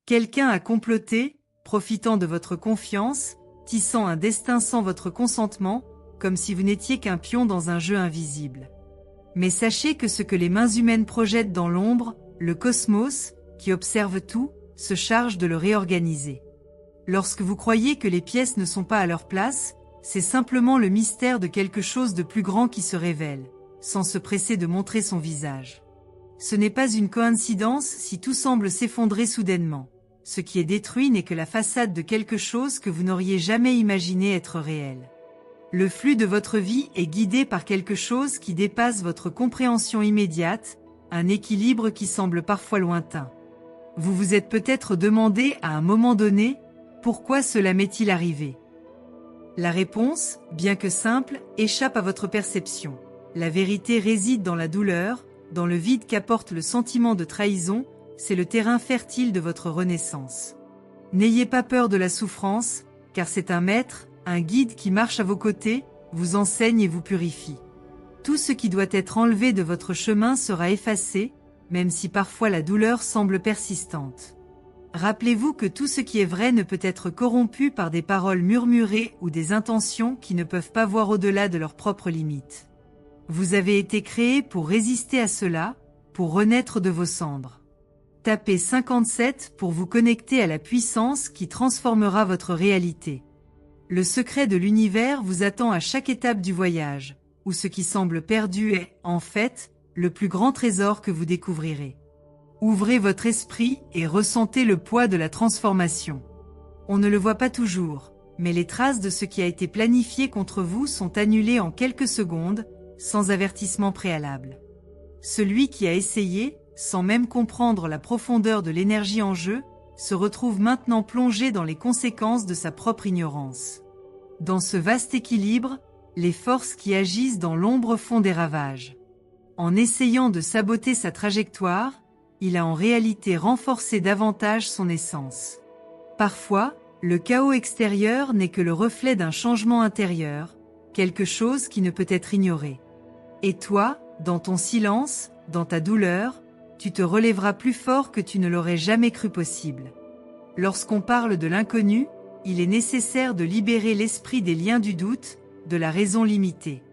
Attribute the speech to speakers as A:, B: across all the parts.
A: Quelqu'un a comploté, profitant de votre confiance, tissant un destin sans votre consentement, comme si vous n'étiez qu'un pion dans un jeu invisible. Mais sachez que ce que les mains humaines projettent dans l'ombre, le cosmos, qui observe tout, se charge de le réorganiser. Lorsque vous croyez que les pièces ne sont pas à leur place, c'est simplement le mystère de quelque chose de plus grand qui se révèle, sans se presser de montrer son visage. Ce n'est pas une coïncidence si tout semble s'effondrer soudainement. Ce qui est détruit n'est que la façade de quelque chose que vous n'auriez jamais imaginé être réel. Le flux de votre vie est guidé par quelque chose qui dépasse votre compréhension immédiate, un équilibre qui semble parfois lointain. Vous vous êtes peut-être demandé à un moment donné, pourquoi cela m'est-il arrivé? La réponse, bien que simple, échappe à votre perception. La vérité réside dans la douleur, dans le vide qu'apporte le sentiment de trahison, c'est le terrain fertile de votre renaissance. N'ayez pas peur de la souffrance, car c'est un maître, un guide qui marche à vos côtés, vous enseigne et vous purifie. Tout ce qui doit être enlevé de votre chemin sera effacé, même si parfois la douleur semble persistante. Rappelez-vous que tout ce qui est vrai ne peut être corrompu par des paroles murmurées ou des intentions qui ne peuvent pas voir au-delà de leurs propres limites. Vous avez été créé pour résister à cela, pour renaître de vos cendres. Tapez 57 pour vous connecter à la puissance qui transformera votre réalité. Le secret de l'univers vous attend à chaque étape du voyage, où ce qui semble perdu est, en fait, le plus grand trésor que vous découvrirez. Ouvrez votre esprit et ressentez le poids de la transformation. On ne le voit pas toujours, mais les traces de ce qui a été planifié contre vous sont annulées en quelques secondes, sans avertissement préalable. Celui qui a essayé, sans même comprendre la profondeur de l'énergie en jeu, se retrouve maintenant plongé dans les conséquences de sa propre ignorance. Dans ce vaste équilibre, les forces qui agissent dans l'ombre font des ravages. En essayant de saboter sa trajectoire, il a en réalité renforcé davantage son essence. Parfois, le chaos extérieur n'est que le reflet d'un changement intérieur, quelque chose qui ne peut être ignoré. Et toi, dans ton silence, dans ta douleur, tu te relèveras plus fort que tu ne l'aurais jamais cru possible. Lorsqu'on parle de l'inconnu, il est nécessaire de libérer l'esprit des liens du doute, de la raison limitée.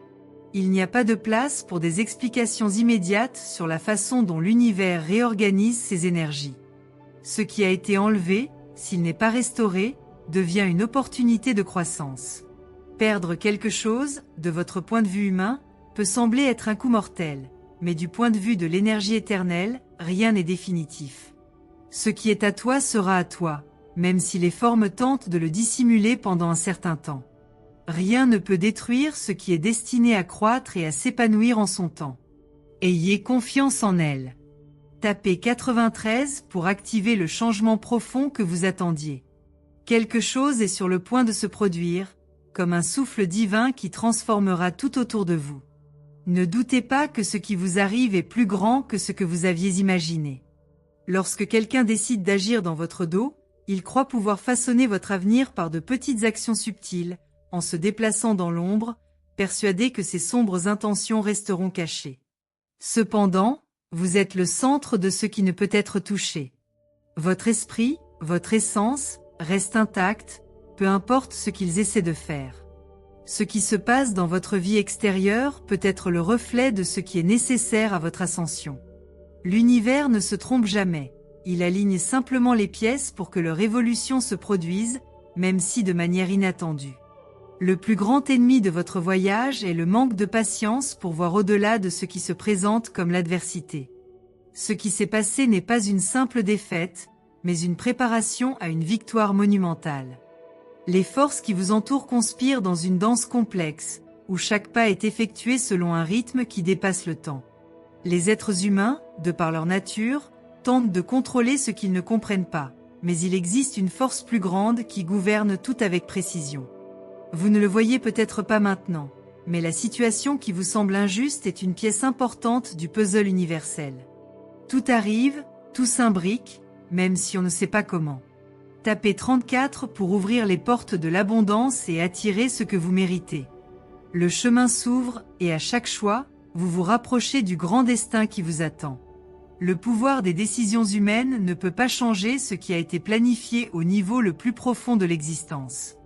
A: Il n'y a pas de place pour des explications immédiates sur la façon dont l'univers réorganise ses énergies. Ce qui a été enlevé, s'il n'est pas restauré, devient une opportunité de croissance. Perdre quelque chose, de votre point de vue humain, peut sembler être un coup mortel, mais du point de vue de l'énergie éternelle, rien n'est définitif. Ce qui est à toi sera à toi, même si les formes tentent de le dissimuler pendant un certain temps. Rien ne peut détruire ce qui est destiné à croître et à s'épanouir en son temps. Ayez confiance en elle. Tapez 93 pour activer le changement profond que vous attendiez. Quelque chose est sur le point de se produire, comme un souffle divin qui transformera tout autour de vous. Ne doutez pas que ce qui vous arrive est plus grand que ce que vous aviez imaginé. Lorsque quelqu'un décide d'agir dans votre dos, il croit pouvoir façonner votre avenir par de petites actions subtiles, en se déplaçant dans l'ombre, persuadé que ses sombres intentions resteront cachées. Cependant, vous êtes le centre de ce qui ne peut être touché. Votre esprit, votre essence, restent intacts, peu importe ce qu'ils essaient de faire. Ce qui se passe dans votre vie extérieure peut être le reflet de ce qui est nécessaire à votre ascension. L'univers ne se trompe jamais, il aligne simplement les pièces pour que leur évolution se produise, même si de manière inattendue. Le plus grand ennemi de votre voyage est le manque de patience pour voir au-delà de ce qui se présente comme l'adversité. Ce qui s'est passé n'est pas une simple défaite, mais une préparation à une victoire monumentale. Les forces qui vous entourent conspirent dans une danse complexe, où chaque pas est effectué selon un rythme qui dépasse le temps. Les êtres humains, de par leur nature, tentent de contrôler ce qu'ils ne comprennent pas, mais il existe une force plus grande qui gouverne tout avec précision. Vous ne le voyez peut-être pas maintenant, mais la situation qui vous semble injuste est une pièce importante du puzzle universel. Tout arrive, tout s'imbrique, même si on ne sait pas comment. Tapez 34 pour ouvrir les portes de l'abondance et attirer ce que vous méritez. Le chemin s'ouvre et à chaque choix, vous vous rapprochez du grand destin qui vous attend. Le pouvoir des décisions humaines ne peut pas changer ce qui a été planifié au niveau le plus profond de l'existence.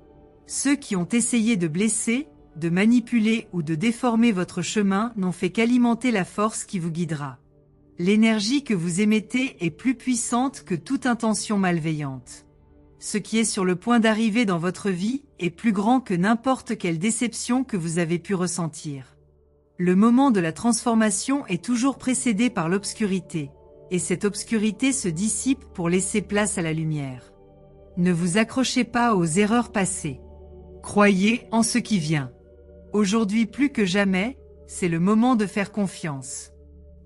A: Ceux qui ont essayé de blesser, de manipuler ou de déformer votre chemin n'ont fait qu'alimenter la force qui vous guidera. L'énergie que vous émettez est plus puissante que toute intention malveillante. Ce qui est sur le point d'arriver dans votre vie est plus grand que n'importe quelle déception que vous avez pu ressentir. Le moment de la transformation est toujours précédé par l'obscurité, et cette obscurité se dissipe pour laisser place à la lumière. Ne vous accrochez pas aux erreurs passées. Croyez en ce qui vient. Aujourd'hui plus que jamais, c'est le moment de faire confiance.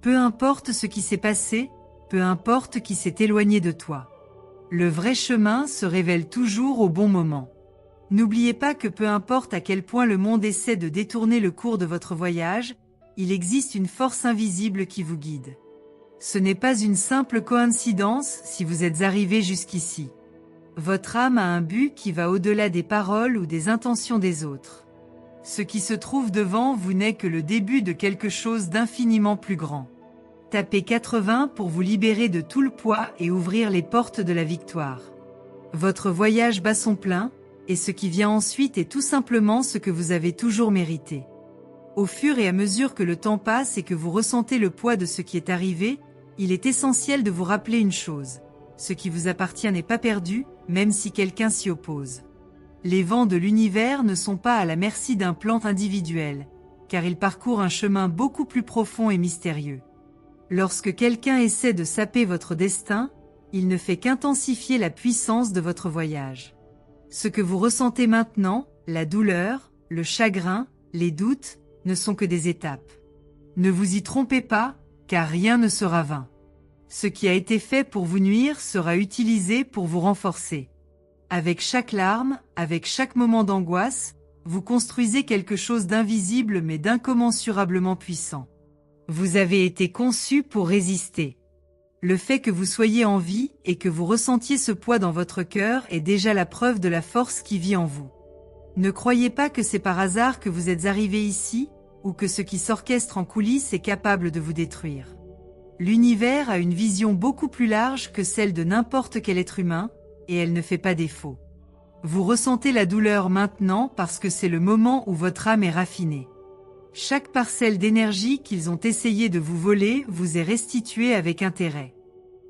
A: Peu importe ce qui s'est passé, peu importe qui s'est éloigné de toi. Le vrai chemin se révèle toujours au bon moment. N'oubliez pas que peu importe à quel point le monde essaie de détourner le cours de votre voyage, il existe une force invisible qui vous guide. Ce n'est pas une simple coïncidence si vous êtes arrivé jusqu'ici. Votre âme a un but qui va au-delà des paroles ou des intentions des autres. Ce qui se trouve devant vous n'est que le début de quelque chose d'infiniment plus grand. Tapez 80 pour vous libérer de tout le poids et ouvrir les portes de la victoire. Votre voyage bat son plein, et ce qui vient ensuite est tout simplement ce que vous avez toujours mérité. Au fur et à mesure que le temps passe et que vous ressentez le poids de ce qui est arrivé, il est essentiel de vous rappeler une chose. Ce qui vous appartient n'est pas perdu, même si quelqu'un s'y oppose. Les vents de l'univers ne sont pas à la merci d'un plan individuel, car ils parcourent un chemin beaucoup plus profond et mystérieux. Lorsque quelqu'un essaie de saper votre destin, il ne fait qu'intensifier la puissance de votre voyage. Ce que vous ressentez maintenant, la douleur, le chagrin, les doutes, ne sont que des étapes. Ne vous y trompez pas, car rien ne sera vain. Ce qui a été fait pour vous nuire sera utilisé pour vous renforcer. Avec chaque larme, avec chaque moment d'angoisse, vous construisez quelque chose d'invisible mais d'incommensurablement puissant. Vous avez été conçu pour résister. Le fait que vous soyez en vie et que vous ressentiez ce poids dans votre cœur est déjà la preuve de la force qui vit en vous. Ne croyez pas que c'est par hasard que vous êtes arrivé ici, ou que ce qui s'orchestre en coulisses est capable de vous détruire. L'univers a une vision beaucoup plus large que celle de n'importe quel être humain, et elle ne fait pas défaut. Vous ressentez la douleur maintenant parce que c'est le moment où votre âme est raffinée. Chaque parcelle d'énergie qu'ils ont essayé de vous voler vous est restituée avec intérêt.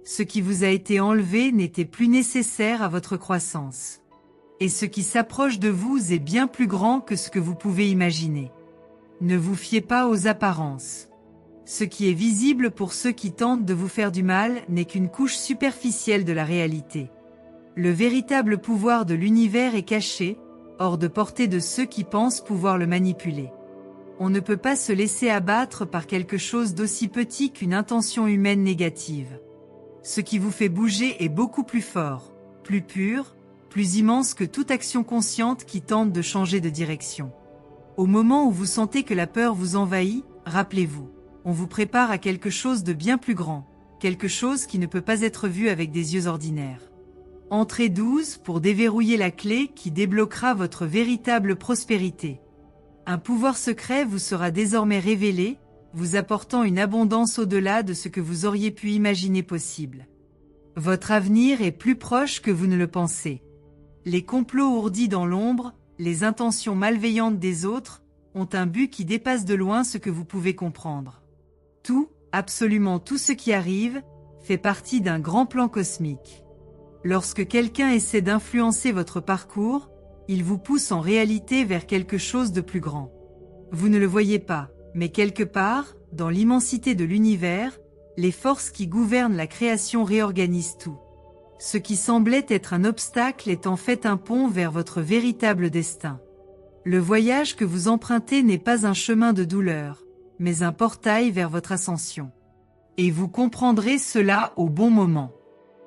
A: Ce qui vous a été enlevé n'était plus nécessaire à votre croissance. Et ce qui s'approche de vous est bien plus grand que ce que vous pouvez imaginer. Ne vous fiez pas aux apparences. Ce qui est visible pour ceux qui tentent de vous faire du mal n'est qu'une couche superficielle de la réalité. Le véritable pouvoir de l'univers est caché, hors de portée de ceux qui pensent pouvoir le manipuler. On ne peut pas se laisser abattre par quelque chose d'aussi petit qu'une intention humaine négative. Ce qui vous fait bouger est beaucoup plus fort, plus pur, plus immense que toute action consciente qui tente de changer de direction. Au moment où vous sentez que la peur vous envahit, rappelez-vous, on vous prépare à quelque chose de bien plus grand, quelque chose qui ne peut pas être vu avec des yeux ordinaires. Entrez 12 pour déverrouiller la clé qui débloquera votre véritable prospérité. Un pouvoir secret vous sera désormais révélé, vous apportant une abondance au-delà de ce que vous auriez pu imaginer possible. Votre avenir est plus proche que vous ne le pensez. Les complots ourdis dans l'ombre, les intentions malveillantes des autres, ont un but qui dépasse de loin ce que vous pouvez comprendre. Tout, absolument tout ce qui arrive, fait partie d'un grand plan cosmique. Lorsque quelqu'un essaie d'influencer votre parcours, il vous pousse en réalité vers quelque chose de plus grand. Vous ne le voyez pas, mais quelque part, dans l'immensité de l'univers, les forces qui gouvernent la création réorganisent tout. Ce qui semblait être un obstacle est en fait un pont vers votre véritable destin. Le voyage que vous empruntez n'est pas un chemin de douleur, mais un portail vers votre ascension. Et vous comprendrez cela au bon moment.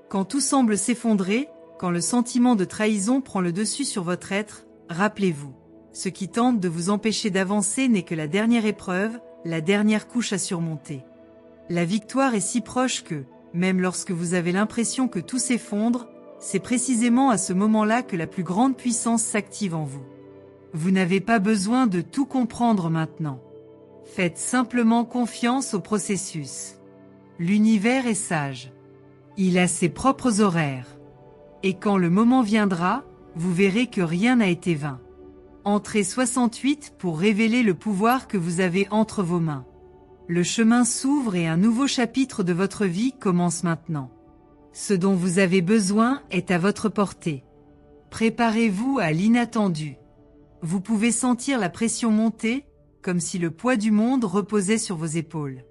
A: Quand tout semble s'effondrer, quand le sentiment de trahison prend le dessus sur votre être, rappelez-vous, ce qui tente de vous empêcher d'avancer n'est que la dernière épreuve, la dernière couche à surmonter. La victoire est si proche que, même lorsque vous avez l'impression que tout s'effondre, c'est précisément à ce moment-là que la plus grande puissance s'active en vous. Vous n'avez pas besoin de tout comprendre maintenant. Faites simplement confiance au processus. L'univers est sage. Il a ses propres horaires. Et quand le moment viendra, vous verrez que rien n'a été vain. Entrez 68 pour révéler le pouvoir que vous avez entre vos mains. Le chemin s'ouvre et un nouveau chapitre de votre vie commence maintenant. Ce dont vous avez besoin est à votre portée. Préparez-vous à l'inattendu. Vous pouvez sentir la pression monter, comme si le poids du monde reposait sur vos épaules.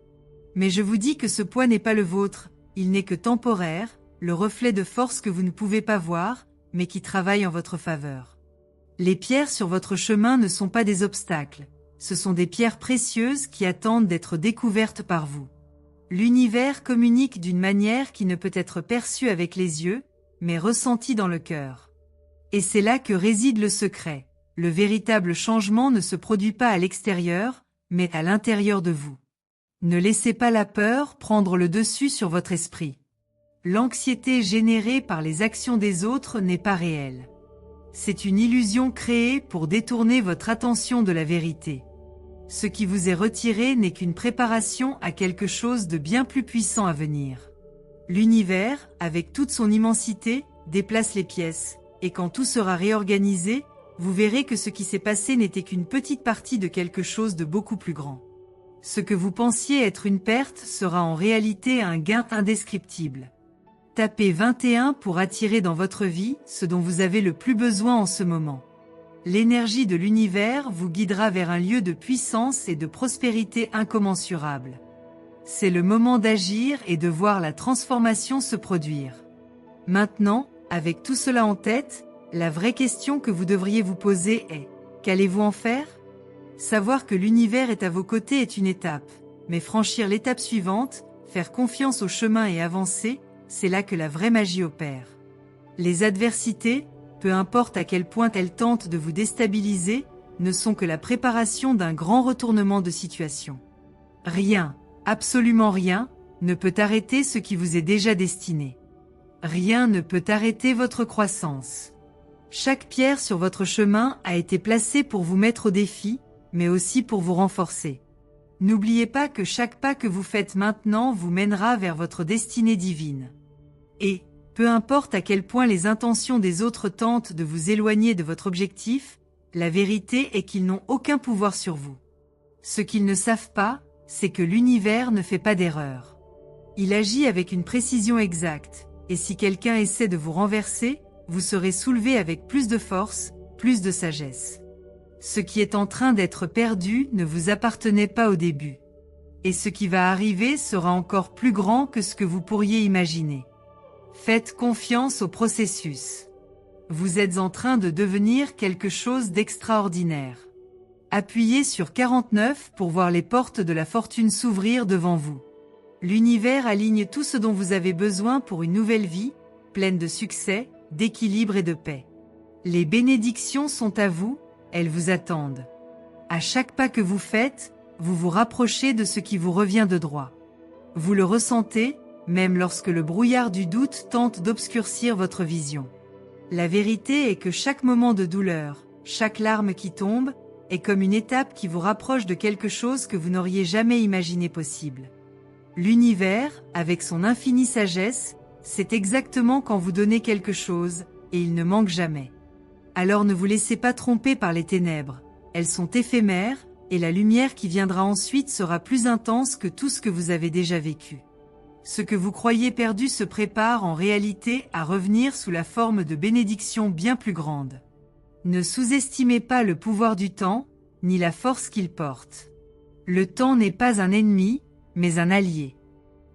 A: Mais je vous dis que ce poids n'est pas le vôtre, il n'est que temporaire, le reflet de force que vous ne pouvez pas voir, mais qui travaille en votre faveur. Les pierres sur votre chemin ne sont pas des obstacles, ce sont des pierres précieuses qui attendent d'être découvertes par vous. L'univers communique d'une manière qui ne peut être perçue avec les yeux, mais ressentie dans le cœur. Et c'est là que réside le secret. Le véritable changement ne se produit pas à l'extérieur, mais à l'intérieur de vous. Ne laissez pas la peur prendre le dessus sur votre esprit. L'anxiété générée par les actions des autres n'est pas réelle. C'est une illusion créée pour détourner votre attention de la vérité. Ce qui vous est retiré n'est qu'une préparation à quelque chose de bien plus puissant à venir. L'univers, avec toute son immensité, déplace les pièces, et quand tout sera réorganisé, vous verrez que ce qui s'est passé n'était qu'une petite partie de quelque chose de beaucoup plus grand. Ce que vous pensiez être une perte sera en réalité un gain indescriptible. Tapez 21 pour attirer dans votre vie ce dont vous avez le plus besoin en ce moment. L'énergie de l'univers vous guidera vers un lieu de puissance et de prospérité incommensurable. C'est le moment d'agir et de voir la transformation se produire. Maintenant, avec tout cela en tête, la vraie question que vous devriez vous poser est « Qu'allez-vous en faire ?» Savoir que l'univers est à vos côtés est une étape, mais franchir l'étape suivante, faire confiance au chemin et avancer, c'est là que la vraie magie opère. Les adversités, peu importe à quel point elles tentent de vous déstabiliser, ne sont que la préparation d'un grand retournement de situation. Rien, absolument rien, ne peut arrêter ce qui vous est déjà destiné. Rien ne peut arrêter votre croissance. Chaque pierre sur votre chemin a été placée pour vous mettre au défi, mais aussi pour vous renforcer. N'oubliez pas que chaque pas que vous faites maintenant vous mènera vers votre destinée divine. Et, peu importe à quel point les intentions des autres tentent de vous éloigner de votre objectif, la vérité est qu'ils n'ont aucun pouvoir sur vous. Ce qu'ils ne savent pas, c'est que l'univers ne fait pas d'erreur. Il agit avec une précision exacte, et si quelqu'un essaie de vous renverser, vous serez soulevé avec plus de force, plus de sagesse. Ce qui est en train d'être perdu ne vous appartenait pas au début. Et ce qui va arriver sera encore plus grand que ce que vous pourriez imaginer. Faites confiance au processus. Vous êtes en train de devenir quelque chose d'extraordinaire. Appuyez sur 49 pour voir les portes de la fortune s'ouvrir devant vous. L'univers aligne tout ce dont vous avez besoin pour une nouvelle vie, pleine de succès, d'équilibre et de paix. Les bénédictions sont à vous, elles vous attendent. À chaque pas que vous faites, vous vous rapprochez de ce qui vous revient de droit. Vous le ressentez, même lorsque le brouillard du doute tente d'obscurcir votre vision. La vérité est que chaque moment de douleur, chaque larme qui tombe, est comme une étape qui vous rapproche de quelque chose que vous n'auriez jamais imaginé possible. L'univers, avec son infinie sagesse, sait exactement quand vous donnez quelque chose, et il ne manque jamais. Alors ne vous laissez pas tromper par les ténèbres, elles sont éphémères, et la lumière qui viendra ensuite sera plus intense que tout ce que vous avez déjà vécu. Ce que vous croyez perdu se prépare en réalité à revenir sous la forme de bénédictions bien plus grandes. Ne sous-estimez pas le pouvoir du temps, ni la force qu'il porte. Le temps n'est pas un ennemi, mais un allié.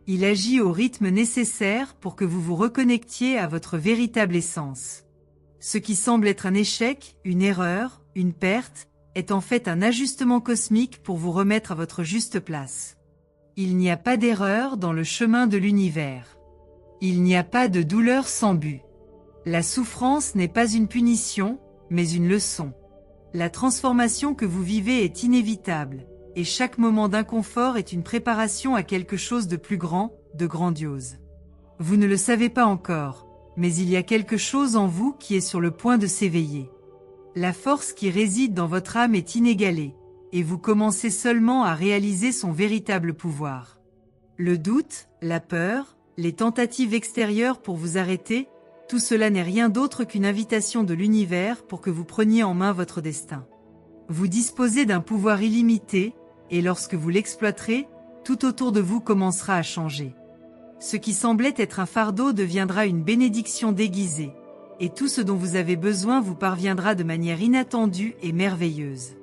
A: Il agit au rythme nécessaire pour que vous vous reconnectiez à votre véritable essence. Ce qui semble être un échec, une erreur, une perte, est en fait un ajustement cosmique pour vous remettre à votre juste place. Il n'y a pas d'erreur dans le chemin de l'univers. Il n'y a pas de douleur sans but. La souffrance n'est pas une punition, mais une leçon. La transformation que vous vivez est inévitable, et chaque moment d'inconfort est une préparation à quelque chose de plus grand, de grandiose. Vous ne le savez pas encore, mais il y a quelque chose en vous qui est sur le point de s'éveiller. La force qui réside dans votre âme est inégalée, et vous commencez seulement à réaliser son véritable pouvoir. Le doute, la peur, les tentatives extérieures pour vous arrêter, tout cela n'est rien d'autre qu'une invitation de l'univers pour que vous preniez en main votre destin. Vous disposez d'un pouvoir illimité, et lorsque vous l'exploiterez, tout autour de vous commencera à changer. Ce qui semblait être un fardeau deviendra une bénédiction déguisée, et tout ce dont vous avez besoin vous parviendra de manière inattendue et merveilleuse.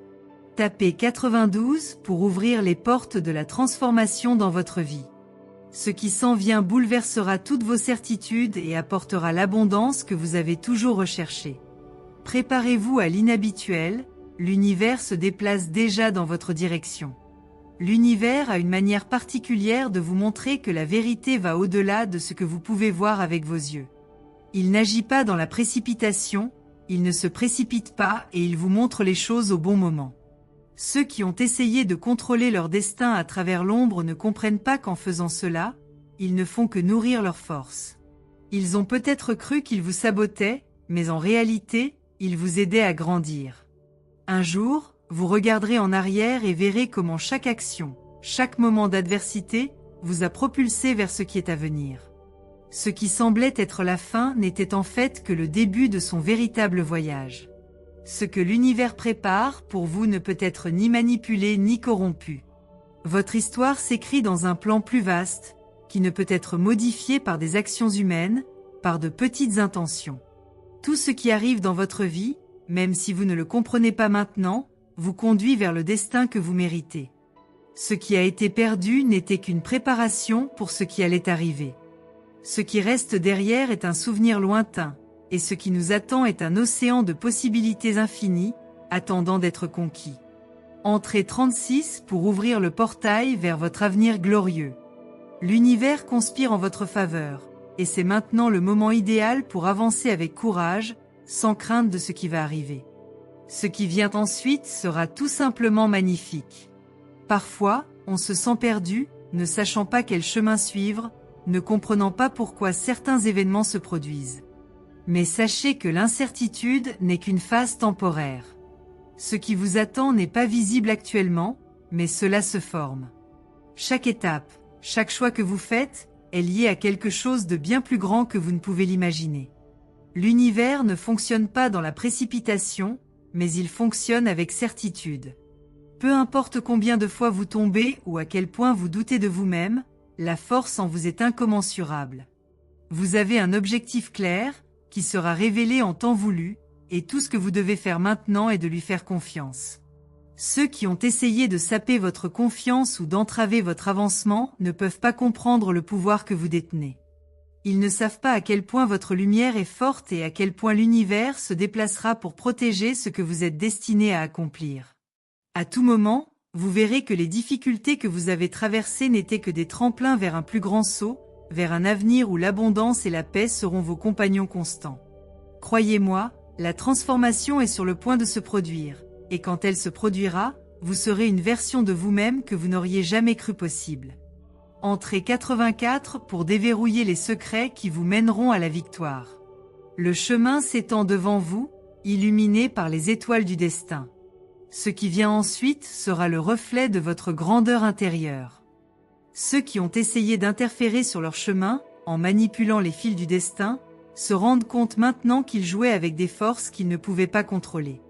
A: Tapez 92 pour ouvrir les portes de la transformation dans votre vie. Ce qui s'en vient bouleversera toutes vos certitudes et apportera l'abondance que vous avez toujours recherchée. Préparez-vous à l'inhabituel, l'univers se déplace déjà dans votre direction. L'univers a une manière particulière de vous montrer que la vérité va au-delà de ce que vous pouvez voir avec vos yeux. Il n'agit pas dans la précipitation, il ne se précipite pas et il vous montre les choses au bon moment. Ceux qui ont essayé de contrôler leur destin à travers l'ombre ne comprennent pas qu'en faisant cela, ils ne font que nourrir leur force. Ils ont peut-être cru qu'ils vous sabotaient, mais en réalité, ils vous aidaient à grandir. Un jour, vous regarderez en arrière et verrez comment chaque action, chaque moment d'adversité, vous a propulsé vers ce qui est à venir. Ce qui semblait être la fin n'était en fait que le début de son véritable voyage. Ce que l'univers prépare pour vous ne peut être ni manipulé ni corrompu. Votre histoire s'écrit dans un plan plus vaste, qui ne peut être modifié par des actions humaines, par de petites intentions. Tout ce qui arrive dans votre vie, même si vous ne le comprenez pas maintenant, vous conduit vers le destin que vous méritez. Ce qui a été perdu n'était qu'une préparation pour ce qui allait arriver. Ce qui reste derrière est un souvenir lointain, et ce qui nous attend est un océan de possibilités infinies, attendant d'être conquis. Entrez 36 pour ouvrir le portail vers votre avenir glorieux. L'univers conspire en votre faveur, et c'est maintenant le moment idéal pour avancer avec courage, sans crainte de ce qui va arriver. Ce qui vient ensuite sera tout simplement magnifique. Parfois, on se sent perdu, ne sachant pas quel chemin suivre, ne comprenant pas pourquoi certains événements se produisent. Mais sachez que l'incertitude n'est qu'une phase temporaire. Ce qui vous attend n'est pas visible actuellement, mais cela se forme. Chaque étape, chaque choix que vous faites, est lié à quelque chose de bien plus grand que vous ne pouvez l'imaginer. L'univers ne fonctionne pas dans la précipitation, mais il fonctionne avec certitude. Peu importe combien de fois vous tombez ou à quel point vous doutez de vous-même, la force en vous est incommensurable. Vous avez un objectif clair, qui sera révélé en temps voulu, et tout ce que vous devez faire maintenant est de lui faire confiance. Ceux qui ont essayé de saper votre confiance ou d'entraver votre avancement ne peuvent pas comprendre le pouvoir que vous détenez. Ils ne savent pas à quel point votre lumière est forte et à quel point l'univers se déplacera pour protéger ce que vous êtes destiné à accomplir. À tout moment, vous verrez que les difficultés que vous avez traversées n'étaient que des tremplins vers un plus grand saut, vers un avenir où l'abondance et la paix seront vos compagnons constants. Croyez-moi, la transformation est sur le point de se produire, et quand elle se produira, vous serez une version de vous-même que vous n'auriez jamais cru possible. Entrez 84 pour déverrouiller les secrets qui vous mèneront à la victoire. Le chemin s'étend devant vous, illuminé par les étoiles du destin. Ce qui vient ensuite sera le reflet de votre grandeur intérieure. Ceux qui ont essayé d'interférer sur leur chemin, en manipulant les fils du destin, se rendent compte maintenant qu'ils jouaient avec des forces qu'ils ne pouvaient pas contrôler.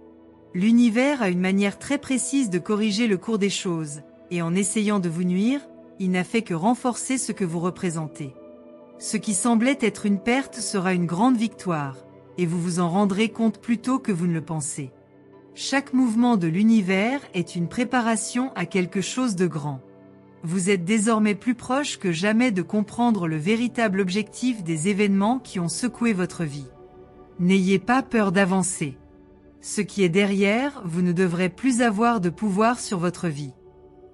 A: L'univers a une manière très précise de corriger le cours des choses, et en essayant de vous nuire, il n'a fait que renforcer ce que vous représentez. Ce qui semblait être une perte sera une grande victoire, et vous vous en rendrez compte plus tôt que vous ne le pensez. Chaque mouvement de l'univers est une préparation à quelque chose de grand. Vous êtes désormais plus proche que jamais de comprendre le véritable objectif des événements qui ont secoué votre vie. N'ayez pas peur d'avancer. Ce qui est derrière, vous ne devrez plus avoir de pouvoir sur votre vie.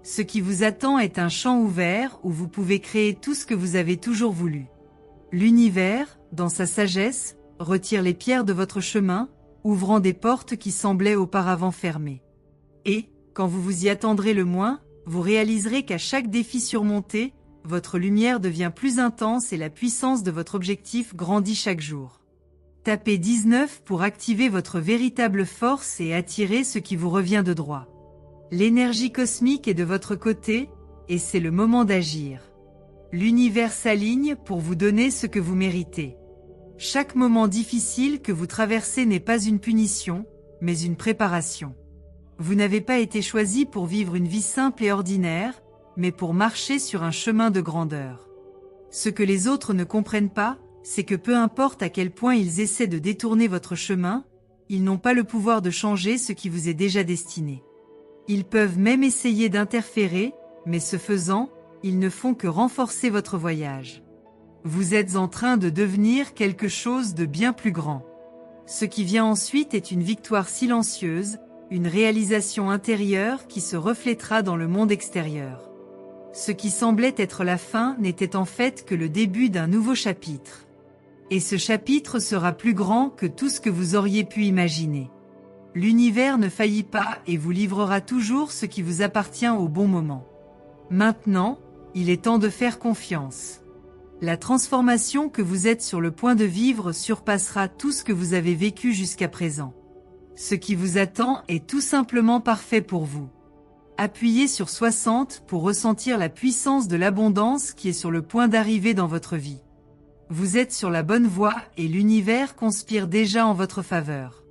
A: Ce qui vous attend est un champ ouvert où vous pouvez créer tout ce que vous avez toujours voulu. L'univers, dans sa sagesse, retire les pierres de votre chemin, ouvrant des portes qui semblaient auparavant fermées. Et, quand vous vous y attendrez le moins, vous réaliserez qu'à chaque défi surmonté, votre lumière devient plus intense et la puissance de votre objectif grandit chaque jour. Tapez 19 pour activer votre véritable force et attirer ce qui vous revient de droit. L'énergie cosmique est de votre côté, et c'est le moment d'agir. L'univers s'aligne pour vous donner ce que vous méritez. Chaque moment difficile que vous traversez n'est pas une punition, mais une préparation. Vous n'avez pas été choisi pour vivre une vie simple et ordinaire, mais pour marcher sur un chemin de grandeur. Ce que les autres ne comprennent pas, c'est que peu importe à quel point ils essaient de détourner votre chemin, ils n'ont pas le pouvoir de changer ce qui vous est déjà destiné. Ils peuvent même essayer d'interférer, mais ce faisant, ils ne font que renforcer votre voyage. Vous êtes en train de devenir quelque chose de bien plus grand. Ce qui vient ensuite est une victoire silencieuse, une réalisation intérieure qui se reflètera dans le monde extérieur. Ce qui semblait être la fin n'était en fait que le début d'un nouveau chapitre. Et ce chapitre sera plus grand que tout ce que vous auriez pu imaginer. L'univers ne faillit pas et vous livrera toujours ce qui vous appartient au bon moment. Maintenant, il est temps de faire confiance. La transformation que vous êtes sur le point de vivre surpassera tout ce que vous avez vécu jusqu'à présent. Ce qui vous attend est tout simplement parfait pour vous. Appuyez sur 60 pour ressentir la puissance de l'abondance qui est sur le point d'arriver dans votre vie. Vous êtes sur la bonne voie et l'univers conspire déjà en votre faveur.